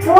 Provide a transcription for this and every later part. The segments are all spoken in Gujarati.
હા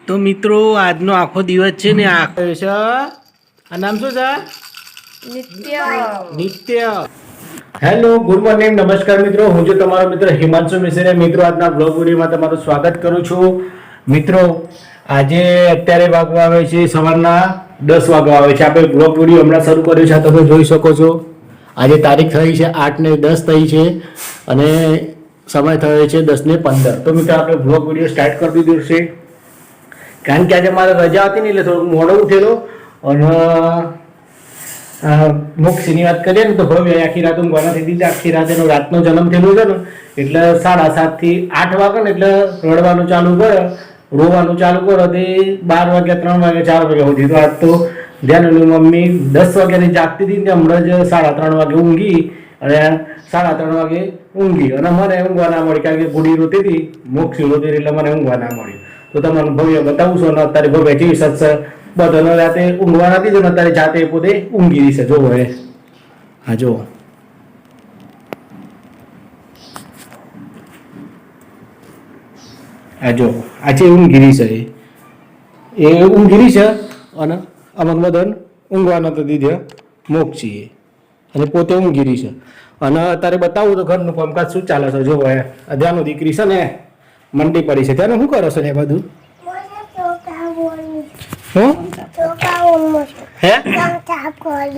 તો મિત્રો આજનો આખો દિવસ છે ને આખો છે આ નામ શું છે? નિત્ય. હેલો ગુડ મોર્નિંગ નમસ્કાર મિત્રો, હું છું તમારો મિત્ર હિમાંશુ મિશ્રા. મિત્રો આજના બ્લોગ વિડીયોમાં તમારું સ્વાગત કરું છું. મિત્રો આજે અત્યારે વાગવા આવે છે સવારના 10 વાગવા આવે છે. આપણે બ્લોગ વિડીયો હમણાં શરૂ કર્યો છે, તમે જોઈ શકો છો. આજે તારીખ થઈ છે 8 ને 10 થઈ છે અને સમય થયો છે 10:15. તો મિત્રો આપણે બ્લોગ વિડીયો સ્ટાર્ટ કરી દીધો છે, કારણ કે આજે મારે રજા હતી ને એટલે થોડું મોડો ઉઠેલો. અને મોક્ષની વાત કરીએ ને તો ભવ્ય આખી રાત ઊંઘવાના થઈ દીધી. આખી રાત એનો રાતનો જન્મ થયેલો છે ને એટલે 7:30 થી 8 વાગે ને એટલે રડવાનું ચાલુ કરે, રોવાનું ચાલુ કરો તે 12 વાગ્યા 3 વાગ્યા 4 વાગ્યા સુધી. તો આજ તો ધ્યાનની મમ્મી 10 વાગ્યાની જાગતી હતી ને હમણાં જ 3:30 વાગે ઊંઘી અને 3:30 વાગે ઊંઘી અને મને ઊંઘવા ના મળી, કારણ કે ગુડી રોતી હતી, મોક્ષી રોતી હતી એટલે મને ઊંઘવા ના મળી. તો તમને ભવ્ય બતાવું છું. અને અત્યારે ભવ્ય જેવી સત્સ બધાને રાતે ઊંઘવા નથી ને અત્યારે જાતે પોતે ઊંઘી રહી છે. જોવો એ હા જો આ જો આજે ઊંઘી રહી છે, એ ઊંઘી રહી છે અને અમુક બધાને ઊંઘવા નતો દીધો મોક્ષીએ અને પોતે ઊંઘી રહી છે. અને અત્યારે બતાવું તો ઘરનું કામકાજ શું ચાલે છે. જોવો એ અધ્યાનો દીકરી છે ને મંડી પડી છે, ત્યારે શું કરો છો ને બધું?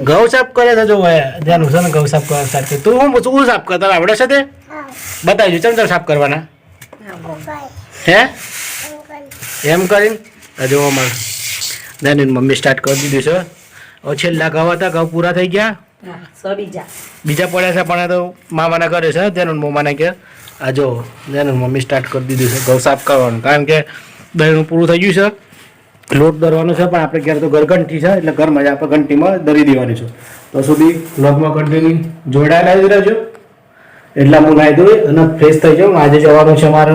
ઘઉં સાફ કરે છે. જો ધ્યાન છે ને ઘઉં સાફ કરવા સાથે તું શું સાફ કરતા આવડે છે તે બતાવજો. ચમચમ સાફ કરવાના હે એમ કરીને જો અમારે ધ્યાન મમ્મી સ્ટાર્ટ કરી દીધું છે. હવે છેલ્લા ઘઉં હતા, ઘઉં પૂરા થઈ ગયા, બીજા પડ્યા છે પણ તો મામાના ઘરે છે ધ્યાન મોમાના કે આ જો ધ્યાન મમ્મી સ્ટાર્ટ કરી દીધું છે ઘઉં સાફ કરવાનું, કારણ કે દહીંનું પૂરું થઈ ગયું છે. લોટ દરવાનું છે પણ આપણે ક્યારે તો ઘરઘંટી છે એટલે ઘરમાં જ આપણે ઘંટીમાં દરી દેવાની છે. તો સુધી લોટમાં ઘંટીની જોડાયેલા રહેજો. એટલા હું નાહી દઉં અને ફ્રેશ થઈ જાઉં. આજે જવાનું છે મારે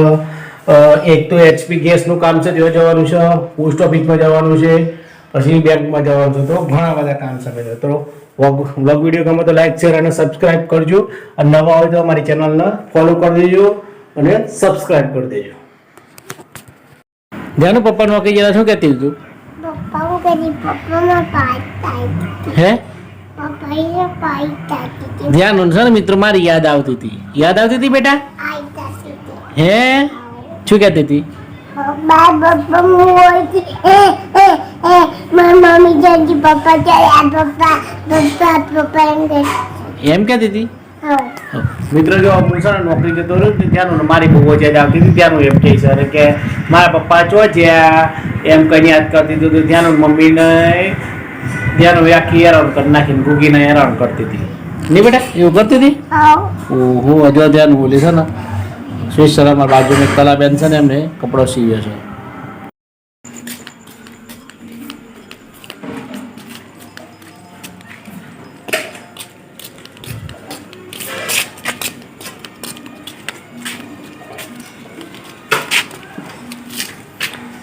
એક તો HP ગેસનું કામ છે, ત્યાં જવાનું છે, પોસ્ટ ઓફિસમાં જવાનું છે, પછી બેંકમાં જવાનું છે. તો ઘણા બધા કામ છે. તો વ્લોગ વિડીયો ગમે તો લાઈક શેર અને સબસ્ક્રાઈબ કરજો. અને નવા હોય તો અમારી ચેનલને ફોલો કરી દેજો અને સબસ્ક્રાઈબ કરી દેજો. જાનું પપ્પા નોકરી ગયા શું કહેતી તું? હે ધ્યાન છે ને મિત્રો મારી યાદ આવતી હતી બેટા. હે શું કહેતી હતી? એમ કહેતી હતી મિત્રો. જો હું છે ને નોકરી જતો રહ્યો ત્યાંનું મારી બહુ જ યાદ આવતી હતી. ત્યાંનું એમ કહે છે કે મારા પપ્પા ચોચ્યા એમ કઈ યાદ કરતી હતી. ત્યાંનું મમ્મીને ત્યાંનું આખી હેરાન કરી નાખીને ગુગીને હેરાન કરતી હતી નહીં બેટા? એવું કરતી હતી. ઓહો હજુ ધ્યાન બોલી છે ને સ્વીસ સલામા બાજુમાં એક કલાબેન છે ને એમને કપડો સીવ્યો છે.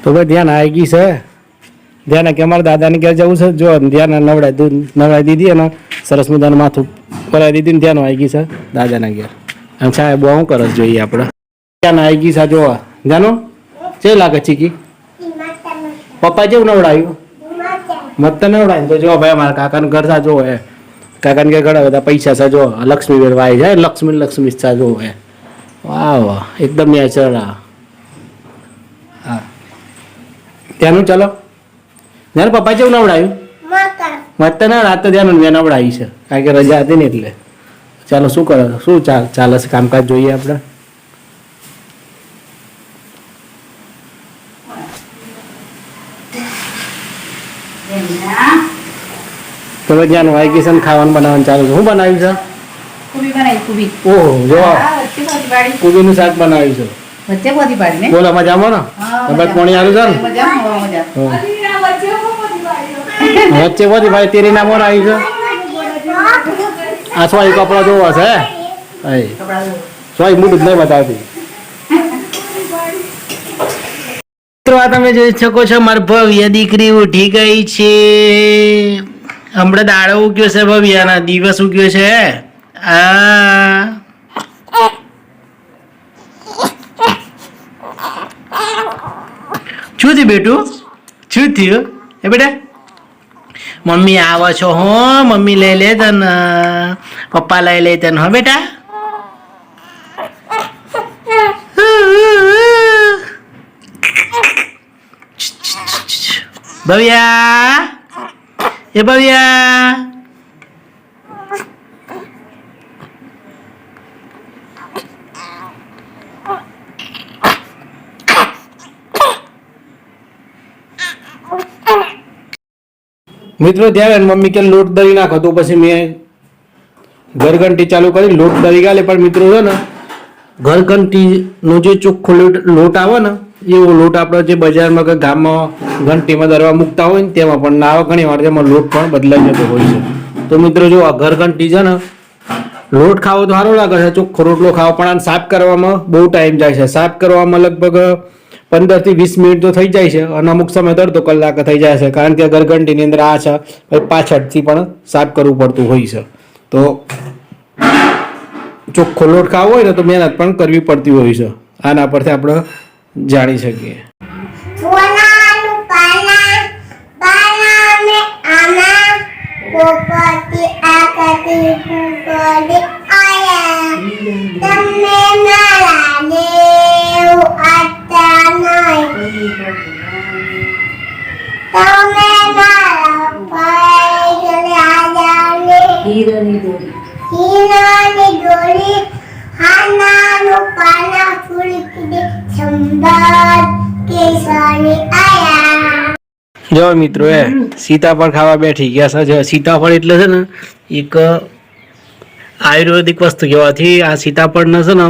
તો ભાઈ ધ્યાન આવી ગઈ છે. ધ્યાન કે અમારા દાદાને ઘેર જવું છે. જો ધ્યાન નવડાવી દીધી અને સરસ મજાનું માથું કરાવી દીધી ને ધ્યાન આવી ગઈ છે દાદાના ઘેર. આમ સાહેબ બહુ કરસ જોઈએ આપણે. ધ્યાન આવી ગઈ છે. જોવા જાનો છે લાગે ચીકી પપ્પા જેવું નવડાવ્યું મત નવડાવ્યું. તો જો ભાઈ અમારા કાકાનું ઘર છે. જો એ કાકાને ઘેર ઘણા બધા પૈસા છે. જો લક્ષ્મી બેન વાય જાય લક્ષ્મી છે. જો એ વાહ વાહ એકદમ નેચરલ. હા ત્યાંનું ચાલો ધ્યાન પપ્પા જેવું નવડાવ્યું મત ના રાત તો ધ્યાન મેં નવડાવી છે, કારણ કે રજા હતી ને એટલે. ચાલો શું કરો શું ચાલે છે કામકાજ જોઈએ આપણે. તો ધ્યાન વાયકેશન ખાવાનું બનાવવાનું ચાલુ છે. શું બનાવ્યું છે? ઓહો જો કુબીનું શાક બનાવ્યું છે. બોલો મજામાં ને? તબિયત પાણી આલું છે ને? વચ્ચે બધી ભાઈ તેરી ના મોર આવી છે. આ સોય કપડા જોવો છે સોય મોટું જ નહીં બતાવતી. મિત્રો આ તમે જોઈ શકો છો મારી ભવ્ય દીકરી ઉઠી ગઈ છે. હમણાં દાડો ઉગ્યો છે ભવ્યાના, દિવસ ઉગ્યો છે. શું થયું બેટું? શું થયું એ બેટા? મમ્મી આવો છો હો, મમ્મી લઈ લે તને, પપ્પા લઈ લે તને હો બેટા. ભવ્યા, એ ભવ્યા, મિત્રો ધ્યાન, મમ્મી કે લોટ દળી નાખો, તો પછી મેં ઘરઘંટી ચાલુ કરી, લોટ દળી ગાલે. પણ મિત્રો છે ને ઘરઘંટીનો જે ચોખ્ખો લોટ આવે ને, એવો લોટ આપણે જે બજારમાં કે ગામમાં ઘંટીમાં દરવા મૂકતા હોય ને તેમાં પણ ના આવે. ઘણી વાર તેમાં લોટ પણ બદલાઈ જતો હોય છે. તો મિત્રો જો આ ઘરઘંટી છે ને, લોટ ખાવો તો સારો લાગે છે, ચોખ્ખો રોટલો ખાવો, પણ આ સાફ કરવામાં બહુ ટાઈમ જાય છે. સાફ કરવામાં લગભગ 15 થી 20 મિનિટ તો થઈ જાય છે, અને અમુક સમય અડધો કલાક થઈ જાય છે, કારણ કે ઘરઘંટીની અંદર આ છે પાછળથી પણ સાફ કરવું પડતું હોય છે. તો ચોખ્ખો લોટ ખાવો હોય ને તો મહેનત પણ કરવી પડતી હોય છે. આના પરથી આપણે જાણી શકીએ. જો મિત્રો એ સીતાફળ ખાવા બેઠી ગયા છે. સીતાફળ એટલે છે ને એક આયુર્વેદિક વસ્તુ કહેવાથી આ સીતાફળ છે ને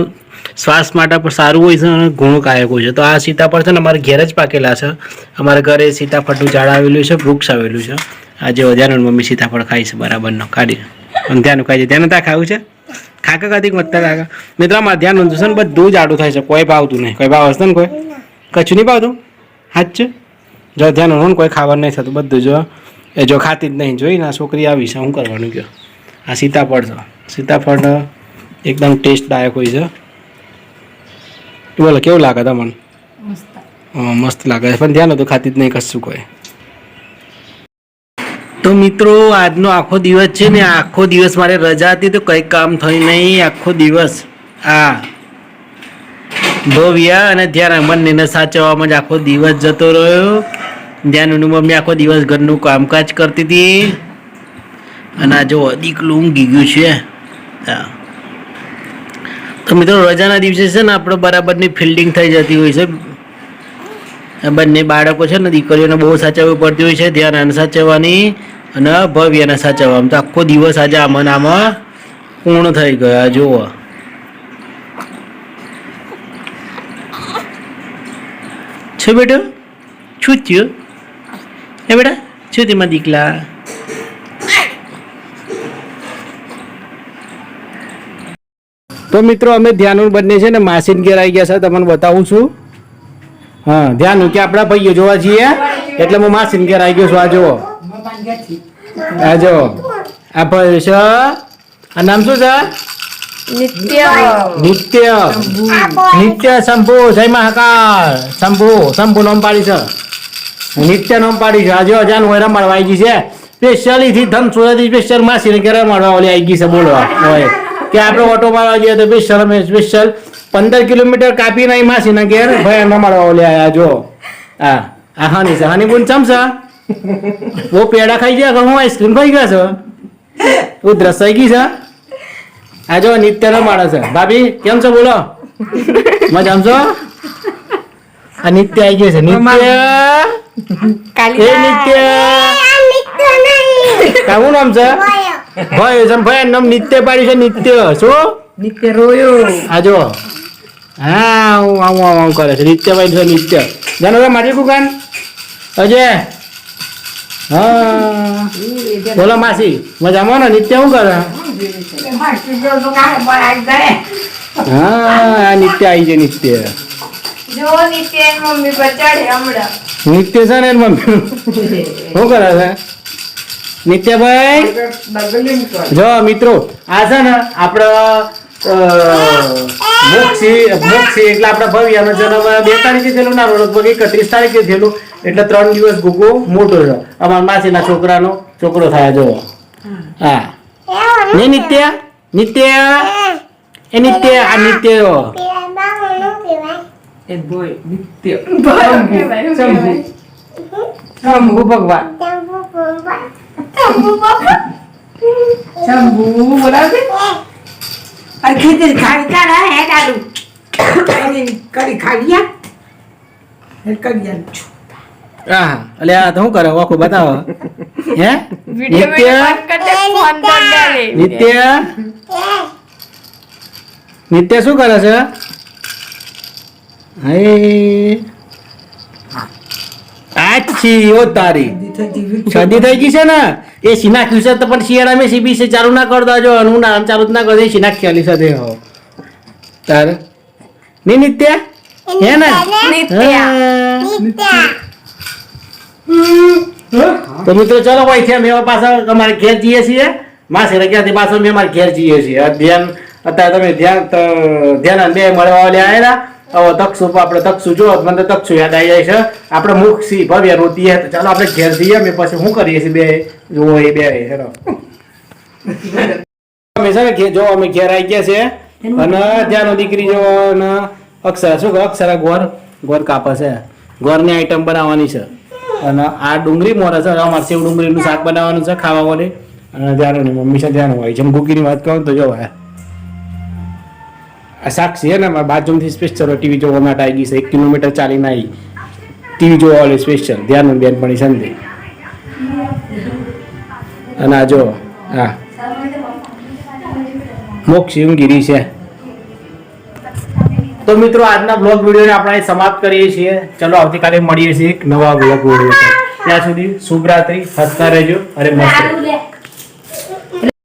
શ્વાસ માટે પણ સારું હોય છે અને ગુણકાયક હોય છે. તો આ સીતાફળ છે ને અમારે ઘેર જ પાકેલા છે. અમારા ઘરે સીતાફળનું ઝાડ આવેલું છે, વૃક્ષ આવેલું છે. આજે વધારે મમ્મી સીતાફળ ખાઈ છે બરાબરનો કાઢી અને ધ્યાન ખાય છે. ધ્યાન ત્યાં ખાવું છે, ખાકા ખાતી મતતા ખાકા. મિત્રો અમારે ધ્યાન ઊંધું છે ને બધું જ આડું થાય છે, કોઈ ભાવતું નહીં. કોઈ ભાવ હશે ને કોઈ કચ્છું નહીં ભાવતું હાચ છે. જો ધ્યાન હોય ને કોઈ ખાવાનું નહીં થતું, બધું જો એ જો ખાતી જ નહીં. જોઈ ને આ છોકરી આવી છે, શું કરવાનું કહો. આ સીતાફળ છે, સીતાફળ એકદમ ટેસ્ટદાયક હોય છે. બોલો કેવું લાગે તમને? મસ્ત લાગે છે, પણ ધ્યાન હતું ખાતી જ નહીં કશું કોઈ. તો મિત્રો આજનો આખો દિવસ છે ને, આખો દિવસ મારે રજા હતી તો કંઈ કામ થયું નહીં. આખો દિવસ આ ભવ્યા અને ધ્યાન બંનેને સાચવવામાં જ આખો દિવસ જતો રહ્યો. ધ્યાનનું મમ્મી આખો દિવસ ઘરનું કામકાજ કરતી હતી અને આ જો દીકલું ઊંઘી ગયું છે. હા તો મિત્રો રજાના દિવસે છે ને આપણે બરાબરની ફિલ્ડિંગ થઈ જતી હોય છે. બંને બાળકો છે ને દીકરીઓને બહુ સાચવવી પડતી હોય છે. ધ્યાન સાચવવાની અને ભવ્યને સાચવવામાં. તો આખો દિવસ આજે આમાં આમાં પૂર્ણ થઈ ગયા. જુઓ છે બેટા, શું થયું એ બેટા, શું તેમાં દીકલા? તો મિત્રો અમે ધ્યાન બંને છે ને માસીન ઘેર આવી ગયા છે, તમને બતાવું છું. હા ધ્યાન કે આપણા ભાઈઓ જોવા છીએ એટલે હું માસીન ઘેર આવી ગયો છું. આ જુઓ, આ જો આ ભાઈ છે, આ નામ શું છે? નિત્ય. નિત્ય શંભુ, જય મહાકાળ. શંભુ નામ પાડી છે, નિત્ય નામ પાડી છે. આ જો જાન હોય રમાડવા આવી ગઈ છે સ્પેશિયલી થી ધન સુરત સ્પેશિયલ માસીને ઘેર રમાડવા ઓલી આવી ગઈ છે. બોલવા હોય કે આપણે ઓટો મારવા જઈએ તો સ્પેશિયલ 15 કિલોમીટર કાપી નહીં માસીના ઘેર ભાઈ રમાડવા ઓલી આવ્યા. જો આ હાની છે, હાની બોન ચમચા वो पेड़ा खाई गया, હું આઈસ્ક્રીમ ખાઈ ગયા છો, ઉધરસ થઈ ગઈ છે. આ જો નિત્યનો માણસ છે. ભાભી કેમ છો બોલો, મજામાં છો? આ નિત્ય આવી ગઈ છે. નિત્ય એ નિત્ય કાવું નામ છે? ભાઈ છે ભાઈ નામ નિત્ય પાડ્યું છે. નિત્ય શું? નિત્ય રોયો. આ જો હા આવું કરે છે. નિત્ય પાડ્યું છે. નિત્ય જાનો મારી દુકાન અજય. હા બોલો માસી મજામાં ને? નિત્ય શું કરે? હા નિત્ય આવી છે. નિત્ય નિત્ય છે ને મમ્મી શું કરે છે? નિત્યાભાઈ જો મિત્રો આ છે ને આપણે મોક્ષી એટલે આપણા ભવ્યાનો જન્મ 2 તારીખે થયેલો ના લગભગ 31 તારીખે થયેલું એટલે 3 દિવસ ગુગો મોટો છે અમારા માસીના છોકરાનો છોકરો થાય જો હા ને નિત્ય એ નિત્ય આ નિત્ય એ બોય નિત્ય શંભુ ભગવાન શંભુ બોલાવજે અરે ખેતર ખાડી કાઢા હે ડાલુ કરી ખાડિયા હે કડિયા હા એટલે આ તો શું કરે આખું બતાવો હે નિત્ય શું કરે છે આછી ઓ તારી શરદી થઈ ગઈ છે ને એ શીનાખ્યું છે તો પણ શિયાળા મેં સીબી છે ચાલુ ના કરતા જો હું નામ ચાલુ જ ના કરતો શીનાખ્યાલી સાથે હો તારે નહીં નિત્ય હે ને તો મિત્રો ચલો ભાઈ છે અમે પાછા અમારે ઘેર જઈએ છીએ માસે ક્યાંથી પાછો અમે અમારે ઘેર જઈએ છીએ ધ્યાન અત્યારે તમે ધ્યાન બે મળવા આવેલા હવે તક્ષુ આપણે તક્ષુ જો મને તો તક્ષુ યાદ આવી જાય છે આપણે મુખ સી ભવ્ય રોતી તો ચાલો આપણે ઘેર જઈએ અમે પછી શું કરીએ છીએ બે જુઓ એ બે હેરો અમે છે ને જો અમે ઘેર આવી ગયા છે અને ત્યાંનો દીકરી જો ને અક્ષરા શું અક્ષરા ગોર કાપે છે ગોરની આઈટમ બનાવવાની છે અને આ ડુંગળી મોરે છે અમારે સેવ ડુંગળીનું શાક બનાવવાનું છે ખાવા વાળી અને ધ્યાન મમ્મી છે ધ્યાન હોય જેમ ગુગીની વાત કરું તો જો આ સાક્ષી છે ને મારા બાજુથી સ્પેશિયલ ટીવી જોવા માટે આવી ગઈ છે 1 કિલોમીટર ચાલીને આવી ટીવી જોવા વાળી સ્પેશિયલ ધ્યાન બેનપણી સંધે અને આ જો હા મોક્ષી ઊંઘીરી છે તો મિત્રો આજના બ્લોગ વિડીયોને આપણે સમાપ્ત કરીએ છીએ ચલો આવતીકાલે મળીએ છીએ એક નવા બ્લોગ વિડીયો ત્યાં સુધી શુભ રાત્રિ હસતા રહેજો અરે મસ્ત